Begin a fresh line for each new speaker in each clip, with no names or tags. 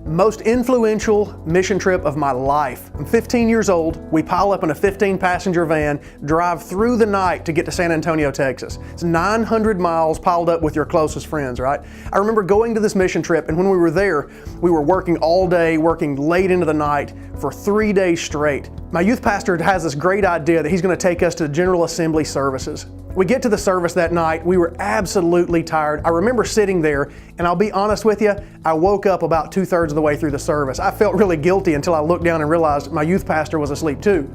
Most influential mission trip of my life. I'm 15 years old. We pile up in a 15-passenger van, drive through the night to get to San Antonio, Texas. It's 900 miles piled up with your closest friends, right? I remember going to this mission trip, and when we were there, we were working all day, working late into the night for 3 days straight. My youth pastor has this great idea that he's going to take us to the General Assembly services. We get to the service that night, we were absolutely tired. I remember sitting there, and I'll be honest with you, I woke up about 2/3 of the way through the service. I felt really guilty until I looked down and realized my youth pastor was asleep too.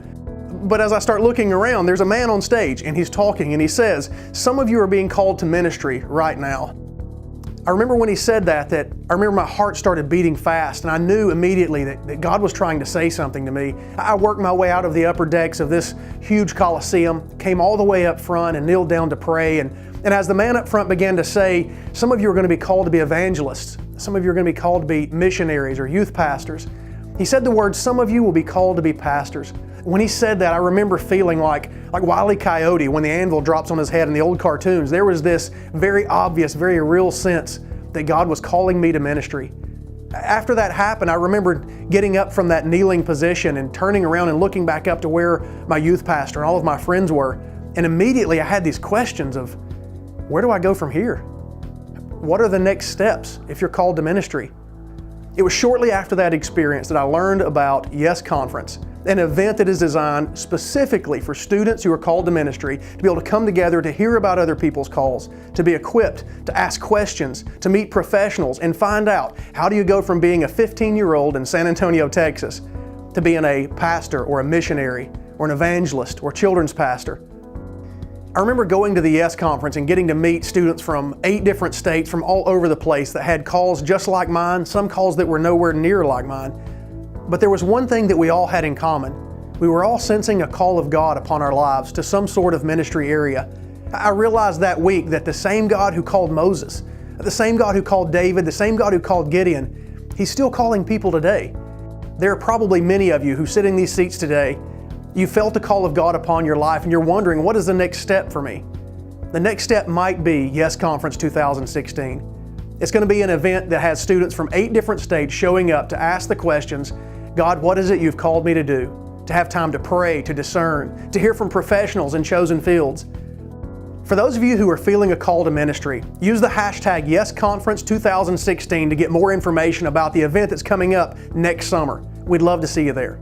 But as I start looking around, there's a man on stage, and he's talking, and he says, "Some of you are being called to ministry right now." I remember when he said that I remember my heart started beating fast, and I knew immediately that God was trying to say something to me. I worked my way out of the upper decks of this huge Coliseum, came all the way up front and kneeled down to pray. And as the man up front began to say, some of you are going to be called to be evangelists. Some of you are going to be called to be missionaries or youth pastors. He said the words, some of you will be called to be pastors. When he said that, I remember feeling like Wile E. Coyote when the anvil drops on his head in the old cartoons. There was this very obvious, very real sense that God was calling me to ministry. After that happened, I remember getting up from that kneeling position and turning around and looking back up to where my youth pastor and all of my friends were. And immediately I had these questions of, where do I go from here? What are the next steps if you're called to ministry? It was shortly after that experience that I learned about Yes Conference, an event that is designed specifically for students who are called to ministry to be able to come together to hear about other people's calls, to be equipped, to ask questions, to meet professionals and find out how do you go from being a 15-year-old in San Antonio, Texas, to being a pastor or a missionary or an evangelist or children's pastor. I remember going to the Yes Conference and getting to meet students from 8 different states from all over the place that had calls just like mine, some calls that were nowhere near like mine. But there was one thing that we all had in common. We were all sensing a call of God upon our lives to some sort of ministry area. I realized that week that the same God who called Moses, the same God who called David, the same God who called Gideon, He's still calling people today. There are probably many of you who sit in these seats today. You felt the call of God upon your life and you're wondering, what is the next step for me? The next step might be Yes Conference 2016. It's going to be an event that has students from 8 different states showing up to ask the questions, God, what is it you've called me to do? To have time to pray, to discern, to hear from professionals in chosen fields. For those of you who are feeling a call to ministry, use the hashtag YesConference2016 to get more information about the event that's coming up next summer. We'd love to see you there.